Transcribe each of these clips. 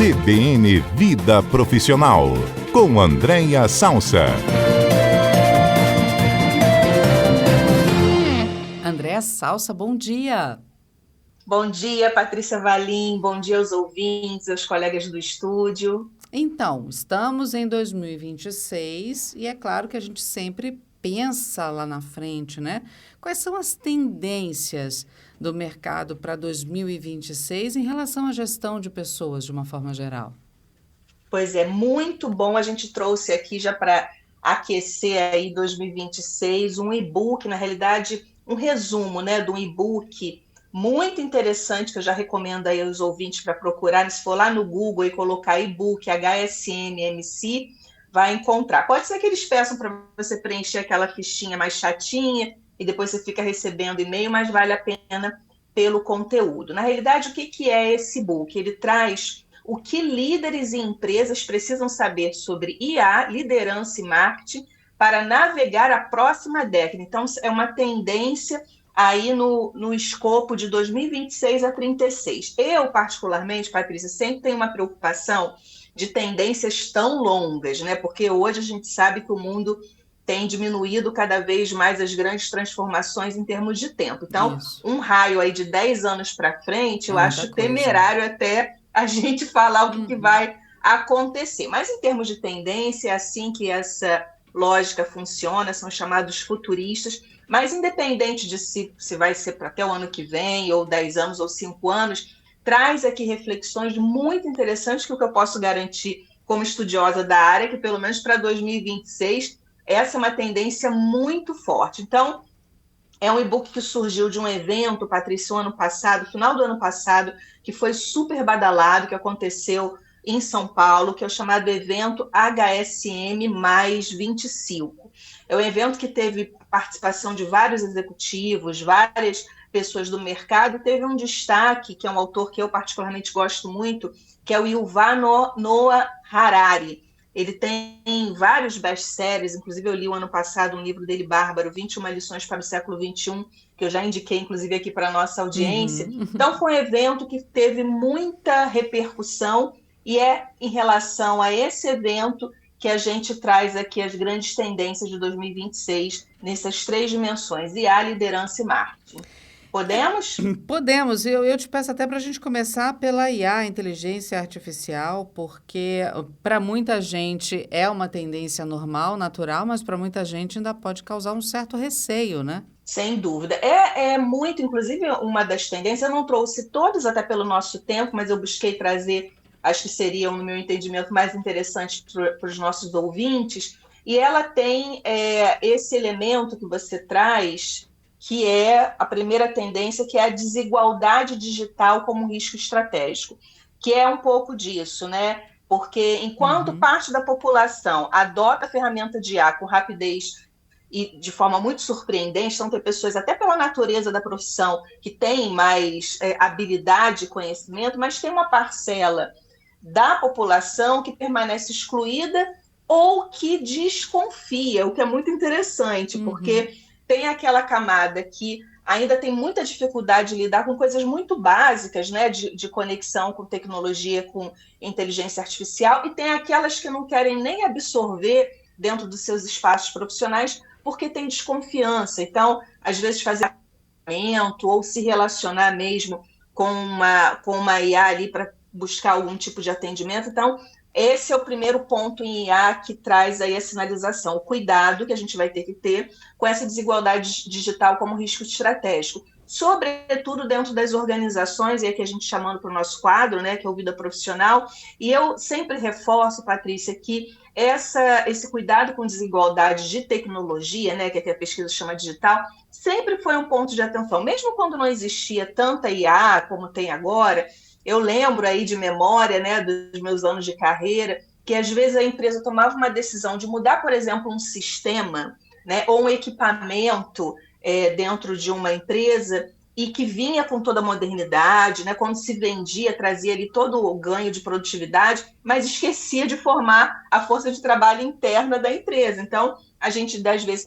CBN Vida Profissional, com Andréia Salsa. Andréia Salsa, bom dia. Bom dia, Patrícia Valim, bom dia aos ouvintes, aos colegas do estúdio. Então, estamos em 2026 e é claro que a gente sempre pensa lá na frente, né? Quais são as tendências do mercado para 2026 em relação à gestão de pessoas de uma forma geral? Pois é, muito bom. A gente trouxe aqui já para aquecer aí 2026 um e-book, na realidade, um resumo, né, de um e-book muito interessante que eu já recomendo aí aos ouvintes para procurar. Se for lá no Google e colocar e-book HSM-MC, vai encontrar. Pode ser que eles peçam para você preencher aquela fichinha mais chatinha e depois você fica recebendo e-mail, mas vale a pena pelo conteúdo. Na realidade, o que é esse e-book? Ele traz o que líderes e empresas precisam saber sobre IA, liderança e marketing para navegar a próxima década. Então, é uma tendência aí no escopo de 2026 a 36. Eu, particularmente, Patrícia, sempre tenho uma preocupação de tendências tão longas, né? Porque hoje a gente sabe que o mundo tem diminuído cada vez mais as grandes transformações em termos de tempo. Então, um raio aí de 10 anos para frente, eu acho temerário até a gente falar o que vai acontecer. Mas em termos de tendência, é assim que essa lógica funciona, são chamados futuristas. Mas independente de se vai ser para até o ano que vem, ou 10 anos, ou 5 anos, traz aqui reflexões muito interessantes que o que eu posso garantir como estudiosa da área, que pelo menos para 2026, essa é uma tendência muito forte. Então, é um e-book que surgiu de um evento, Patrícia, ano passado, final do ano passado, que foi super badalado, que aconteceu em São Paulo, que é o chamado evento HSM mais 25. É um evento que teve participação de vários executivos, várias pessoas do mercado, teve um destaque, que é um autor que eu particularmente gosto muito, que é o Yuval Noah Harari. Ele tem vários best-sellers, inclusive eu li o ano passado um livro dele bárbaro, 21 lições para o século XXI, que eu já indiquei, inclusive, aqui para a nossa audiência. Então, foi um evento que teve muita repercussão e é em relação a esse evento que a gente traz aqui as grandes tendências de 2026 nessas 3 dimensões, IA, liderança e marketing. Podemos? Podemos. Eu te peço até para a gente começar pela IA, inteligência artificial, porque para muita gente é uma tendência normal, natural, mas para muita gente ainda pode causar um certo receio, né? Sem dúvida. É muito, inclusive, uma das tendências. Eu não trouxe todas, até pelo nosso tempo, mas eu busquei trazer as que seriam, no meu entendimento, mais interessantes para os nossos ouvintes. E ela tem esse elemento que você traz, que é a primeira tendência, que é a desigualdade digital como risco estratégico, que é um pouco disso, né? Porque enquanto parte da população adota a ferramenta de IA com rapidez e de forma muito surpreendente, então tem pessoas, até pela natureza da profissão, que têm mais habilidade e conhecimento, mas tem uma parcela da população que permanece excluída ou que desconfia, o que é muito interessante, porque tem aquela camada que ainda tem muita dificuldade de lidar com coisas muito básicas, né, de conexão com tecnologia, com inteligência artificial, e tem aquelas que não querem nem absorver dentro dos seus espaços profissionais porque tem desconfiança. Então, às vezes, fazer ou se relacionar mesmo com uma IA ali para buscar algum tipo de atendimento. Então, esse é o primeiro ponto em IA que traz aí a sinalização, o cuidado que a gente vai ter que ter com essa desigualdade digital como risco estratégico, sobretudo dentro das organizações, e aqui a gente chamando para o nosso quadro, né, que é o Vida Profissional, e eu sempre reforço, Patrícia, que esse cuidado com desigualdade de tecnologia, né, que a pesquisa chama digital, sempre foi um ponto de atenção, mesmo quando não existia tanta IA como tem agora. Eu lembro aí de memória, né, dos meus anos de carreira, que às vezes a empresa tomava uma decisão de mudar, por exemplo, um sistema, né, ou um equipamento dentro de uma empresa, e que vinha com toda a modernidade, né, quando se vendia, trazia ali todo o ganho de produtividade, mas esquecia de formar a força de trabalho interna da empresa. Então, a gente, às vezes,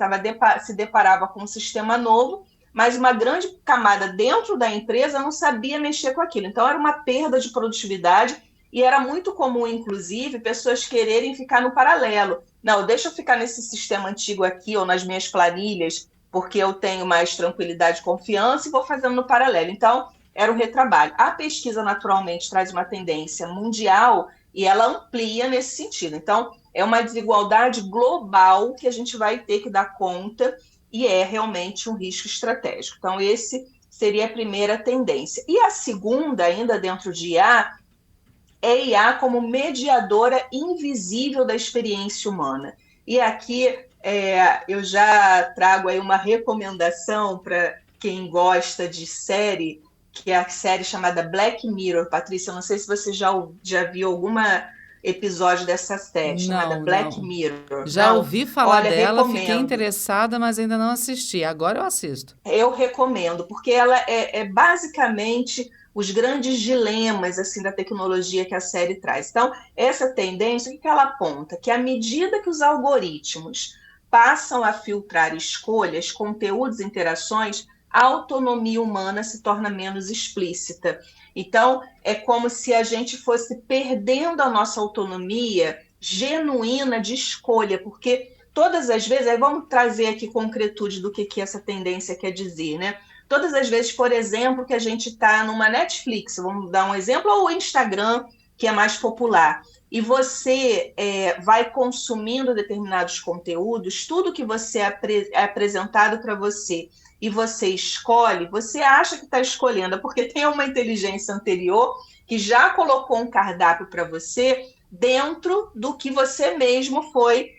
se deparava com um sistema novo, mas uma grande camada dentro da empresa não sabia mexer com aquilo. Então, era uma perda de produtividade E era muito comum, inclusive, pessoas quererem ficar no paralelo. Não, deixa eu ficar nesse sistema antigo aqui, ou nas minhas planilhas, porque eu tenho mais tranquilidade e confiança, e vou fazendo no paralelo. Então, era um retrabalho. A pesquisa, naturalmente, traz uma tendência mundial e ela amplia nesse sentido. Então, é uma desigualdade global que a gente vai ter que dar conta e é realmente um risco estratégico. Então, esse seria a primeira tendência. E a segunda, ainda dentro de IA, é IA como mediadora invisível da experiência humana. E aqui eu já trago aí uma recomendação para quem gosta de série, que é a série chamada Black Mirror. Patrícia, eu não sei se você já viu alguma episódio dessa série, chamada Black Não. Mirror. Já Não? ouvi falar Olha, dela, fiquei recomendo. interessada, mas ainda não assisti. Agora eu assisto. Eu recomendo, porque ela é basicamente os grandes dilemas assim da tecnologia que a série traz. Então, essa tendência, o que ela aponta? Que à medida que os algoritmos passam a filtrar escolhas, conteúdos, interações, a autonomia humana se torna menos explícita. Então, é como se a gente fosse perdendo a nossa autonomia genuína de escolha, porque todas as vezes, aí vamos trazer aqui concretude do que essa tendência quer dizer, né? Todas as vezes, por exemplo, que a gente está numa Netflix, vamos dar um exemplo, ou o Instagram, que é mais popular, e você vai consumindo determinados conteúdos, tudo que você é apresentado para você e você escolhe, você acha que está escolhendo, porque tem uma inteligência anterior que já colocou um cardápio para você dentro do que você mesmo foi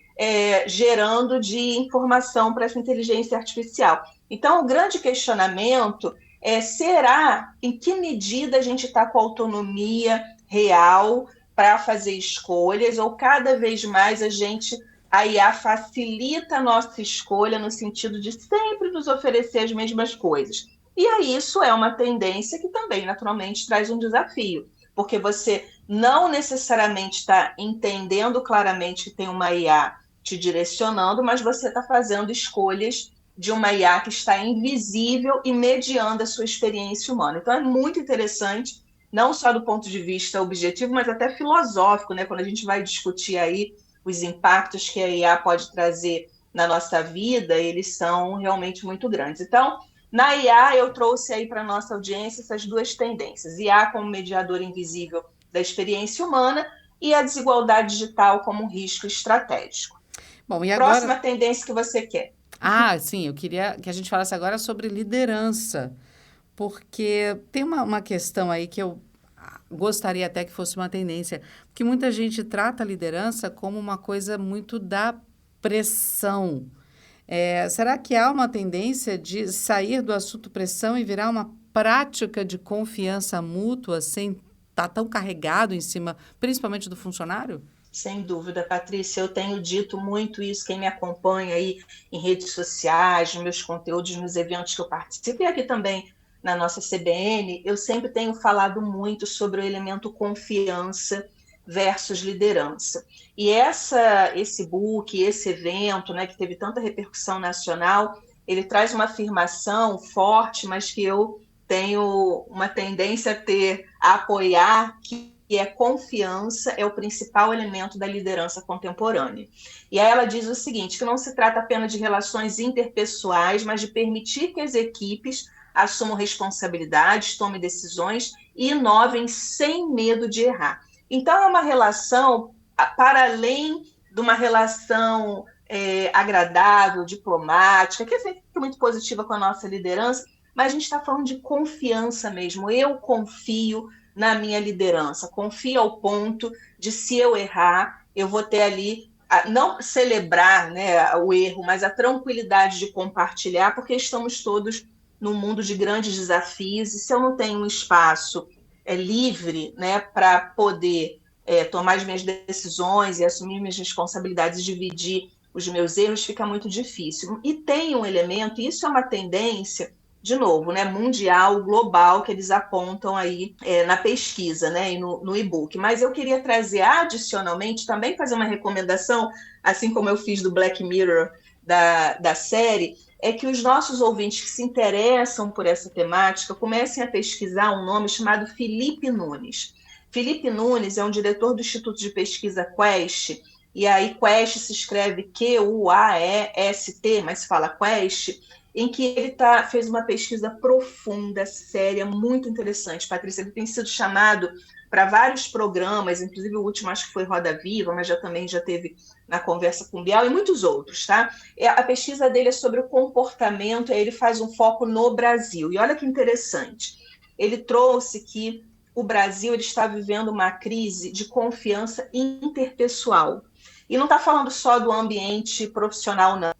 gerando de informação para essa inteligência artificial. Então, o grande questionamento será em que medida a gente está com autonomia real para fazer escolhas, ou cada vez mais a IA facilita a nossa escolha no sentido de sempre nos oferecer as mesmas coisas. E aí isso é uma tendência que também, naturalmente, traz um desafio, porque você não necessariamente está entendendo claramente que tem uma IA te direcionando, mas você está fazendo escolhas de uma IA que está invisível e mediando a sua experiência humana. Então é muito interessante, não só do ponto de vista objetivo, mas até filosófico, né? Quando a gente vai discutir aí os impactos que a IA pode trazer na nossa vida, eles são realmente muito grandes. Então, na IA, eu trouxe aí para a nossa audiência essas duas tendências. IA como mediador invisível da experiência humana e a desigualdade digital como um risco estratégico. Bom, e agora... Próxima tendência que você quer. Sim, eu queria que a gente falasse agora sobre liderança, porque tem uma questão aí que eu gostaria até que fosse uma tendência, porque muita gente trata a liderança como uma coisa muito da pressão. Será que há uma tendência de sair do assunto pressão e virar uma prática de confiança mútua sem estar tão carregado em cima, principalmente do funcionário? Sem dúvida, Patrícia, eu tenho dito muito isso, quem me acompanha aí em redes sociais, nos meus conteúdos, nos eventos que eu participo, e aqui também na nossa CBN, eu sempre tenho falado muito sobre o elemento confiança versus liderança. E esse book, esse evento, né, que teve tanta repercussão nacional, ele traz uma afirmação forte, mas que eu tenho uma tendência a apoiar, que confiança é o principal elemento da liderança contemporânea. E aí ela diz o seguinte, que não se trata apenas de relações interpessoais, mas de permitir que as equipes assumam responsabilidades, tomem decisões e inovem sem medo de errar. Então, é uma relação, para além de uma relação agradável, diplomática, que é sempre muito positiva com a nossa liderança, mas a gente está falando de confiança mesmo. Eu confio na minha liderança, confio ao ponto de, se eu errar, eu vou ter ali, não celebrar, né, o erro, mas a tranquilidade de compartilhar, porque estamos todos num mundo de grandes desafios, e se eu não tenho um espaço livre, né, para poder tomar as minhas decisões e assumir minhas responsabilidades, dividir os meus erros, fica muito difícil. E tem um elemento, e isso é uma tendência, de novo, né, mundial, global, que eles apontam aí na pesquisa, né, e no e-book. Mas eu queria trazer adicionalmente, também fazer uma recomendação, assim como eu fiz do Black Mirror da série, é que os nossos ouvintes que se interessam por essa temática comecem a pesquisar um nome chamado Felipe Nunes. Felipe Nunes é um diretor do Instituto de Pesquisa Quest, e aí Quest se escreve Quaest, mas se fala Quest, em que ele fez uma pesquisa profunda, séria, muito interessante. Patrícia, ele tem sido chamado para vários programas, inclusive o último acho que foi Roda Viva, mas também já teve na Conversa com Bial e muitos outros, tá? A pesquisa dele é sobre o comportamento, aí ele faz um foco no Brasil. E olha que interessante, ele trouxe que o Brasil ele está vivendo uma crise de confiança interpessoal. E não está falando só do ambiente profissional, não.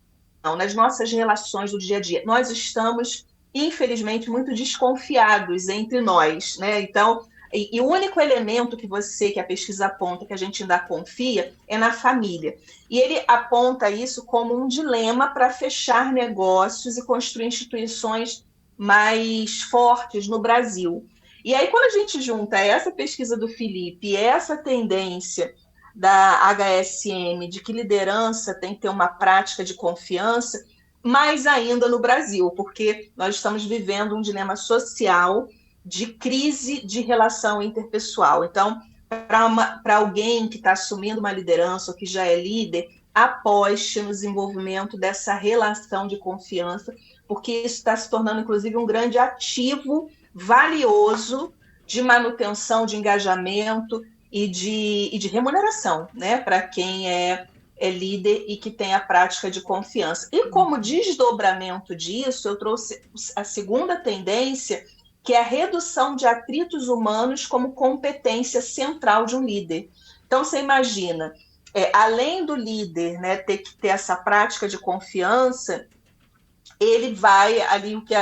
Nas nossas relações do dia a dia. Nós estamos, infelizmente, muito desconfiados entre nós, né? Então, e o único elemento que a pesquisa aponta, que a gente ainda confia, é na família. E ele aponta isso como um dilema para fechar negócios e construir instituições mais fortes no Brasil. E aí, quando a gente junta essa pesquisa do Felipe e essa tendência da HSM de que liderança tem que ter uma prática de confiança, mais ainda no Brasil, porque nós estamos vivendo um dilema social de crise de relação interpessoal. Então, para alguém que está assumindo uma liderança ou que já é líder, aposte no desenvolvimento dessa relação de confiança, porque isso está se tornando, inclusive, um grande ativo valioso de manutenção, de engajamento e de remuneração, né, para quem é líder e que tem a prática de confiança. E como desdobramento disso, eu trouxe a segunda tendência, que é a redução de atritos humanos como competência central de um líder. Então, você imagina, além do líder, né, ter que ter essa prática de confiança, ele vai ali o que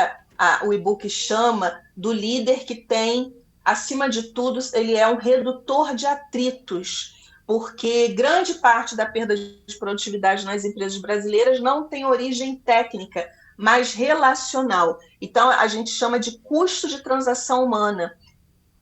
o e-book chama do líder que tem, acima de tudo, ele é um redutor de atritos, porque grande parte da perda de produtividade nas empresas brasileiras não tem origem técnica, mas relacional. Então, a gente chama de custo de transação humana,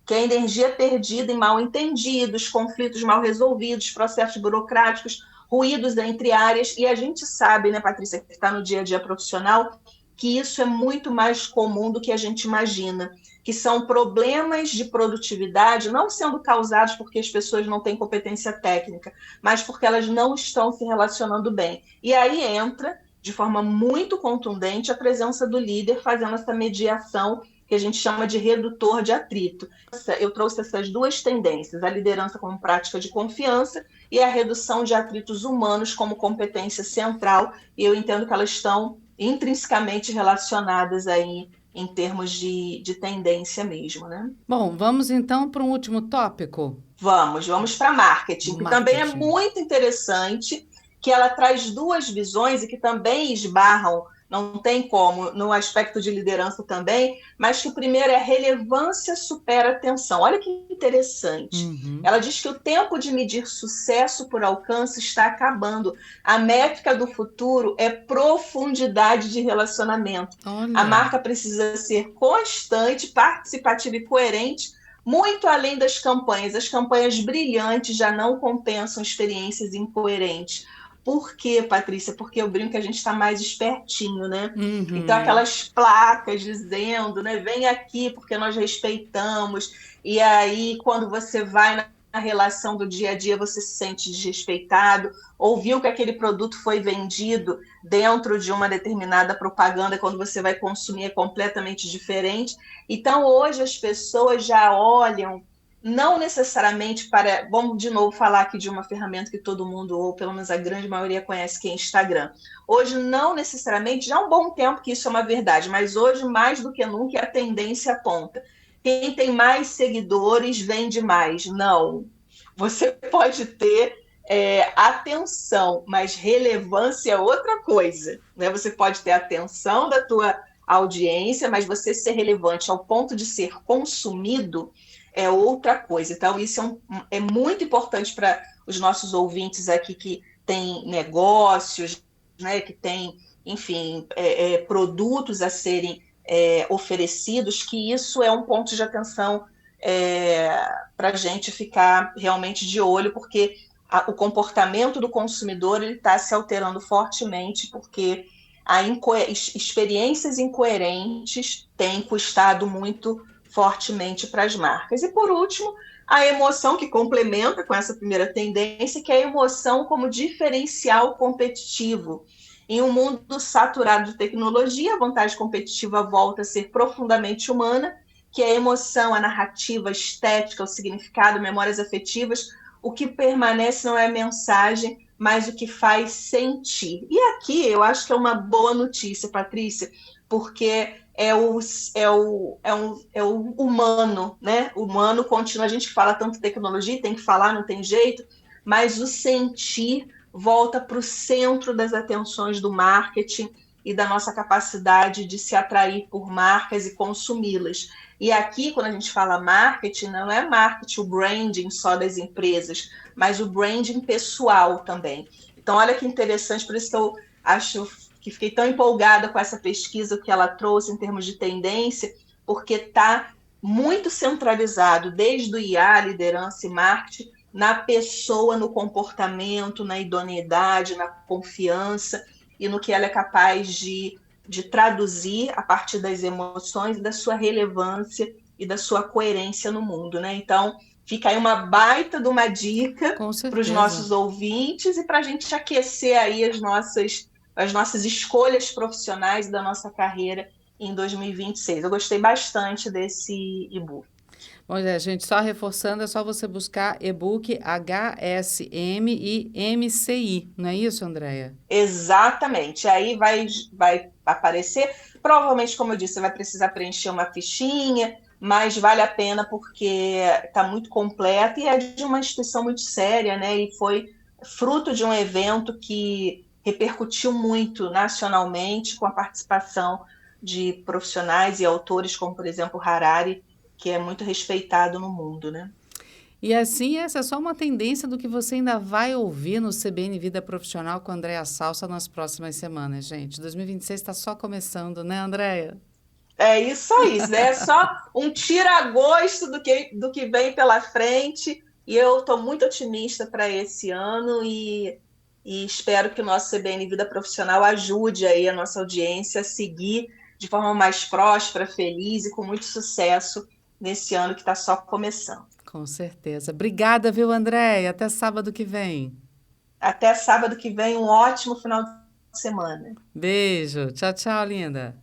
que é a energia perdida em mal entendidos, conflitos mal resolvidos, processos burocráticos, ruídos entre áreas, e a gente sabe, né, Patrícia, que está no dia a dia profissional, que isso é muito mais comum do que a gente imagina, que são problemas de produtividade não sendo causados porque as pessoas não têm competência técnica, mas porque elas não estão se relacionando bem. E aí entra, de forma muito contundente, a presença do líder fazendo essa mediação que a gente chama de redutor de atrito. Eu trouxe essas duas tendências, a liderança como prática de confiança e a redução de atritos humanos como competência central, e eu entendo que elas estão intrinsecamente relacionadas aí em termos de tendência mesmo, né? Bom, vamos então para um último tópico? Vamos para marketing, que também é muito interessante, que ela traz duas visões e que também esbarram, não tem como, no aspecto de liderança também, mas que o primeiro é relevância supera atenção. Olha que interessante. Ela diz que o tempo de medir sucesso por alcance está acabando. A métrica do futuro é profundidade de relacionamento. Olha. A marca precisa ser constante, participativa e coerente, muito além das campanhas. As campanhas brilhantes já não compensam experiências incoerentes. Por quê, Patrícia? Porque eu brinco que a gente está mais espertinho, né? Então, aquelas placas dizendo, né, vem aqui porque nós respeitamos. E aí, quando você vai na relação do dia a dia, você se sente desrespeitado. Ouviu que aquele produto foi vendido dentro de uma determinada propaganda, quando você vai consumir é completamente diferente. Então, hoje as pessoas já olham não necessariamente para... Vamos de novo falar aqui de uma ferramenta que todo mundo, ou pelo menos a grande maioria, conhece, que é Instagram. Hoje, não necessariamente, já há um bom tempo que isso é uma verdade, mas hoje, mais do que nunca, a tendência aponta. Quem tem mais seguidores vende mais. Não. Você pode ter atenção, mas relevância é outra coisa, né? Você pode ter atenção da tua audiência, mas você ser relevante ao ponto de ser consumido é outra coisa. Então, isso é muito importante para os nossos ouvintes aqui que têm negócios, né, que têm, enfim, produtos a serem oferecidos, que isso é um ponto de atenção para a gente ficar realmente de olho, porque o comportamento do consumidor está se alterando fortemente, porque experiências incoerentes têm custado muito fortemente para as marcas. E, por último, a emoção que complementa com essa primeira tendência, que é a emoção como diferencial competitivo. Em um mundo saturado de tecnologia, a vantagem competitiva volta a ser profundamente humana, que é a emoção, a narrativa, a estética, o significado, memórias afetivas. O que permanece não é a mensagem, mas o que faz sentir. E aqui eu acho que é uma boa notícia, Patrícia, porque é o humano, né? O humano continua, a gente fala tanto tecnologia, tem que falar, não tem jeito, mas o sentir volta para o centro das atenções do marketing e da nossa capacidade de se atrair por marcas e consumi-las. E aqui, quando a gente fala marketing, não é marketing, o branding só das empresas, mas o branding pessoal também. Então, olha que interessante, por isso que eu acho que fiquei tão empolgada com essa pesquisa que ela trouxe em termos de tendência, porque está muito centralizado, desde o IA, liderança e marketing, na pessoa, no comportamento, na idoneidade, na confiança e no que ela é capaz de traduzir a partir das emoções, da sua relevância e da sua coerência no mundo, né? Então, fica aí uma baita de uma dica para os nossos ouvintes e para a gente aquecer aí as nossas escolhas profissionais da nossa carreira em 2026. Eu gostei bastante desse e-book. Bom, gente, só reforçando, é só você buscar e-book HSM e MCI, não é isso, Andréia? Exatamente. Aí vai aparecer, provavelmente, como eu disse, você vai precisar preencher uma fichinha, mas vale a pena porque está muito completo e é de uma instituição muito séria, né? E foi fruto de um evento que repercutiu muito nacionalmente com a participação de profissionais e autores como, por exemplo, Harari, que é muito respeitado no mundo, né? E assim, essa é só uma tendência do que você ainda vai ouvir no CBN Vida Profissional com a Andréia Salsa nas próximas semanas, gente. 2026 está só começando, né, Andréia? É isso aí, né? É só um tira-gosto do que vem pela frente. E eu estou muito otimista para esse ano e espero que o nosso CBN Vida Profissional ajude aí a nossa audiência a seguir de forma mais próspera, feliz e com muito sucesso nesse ano que está só começando. Com certeza. Obrigada, viu, Andréia? Até sábado que vem. Até sábado que vem, um ótimo final de semana. Beijo. Tchau, tchau, linda.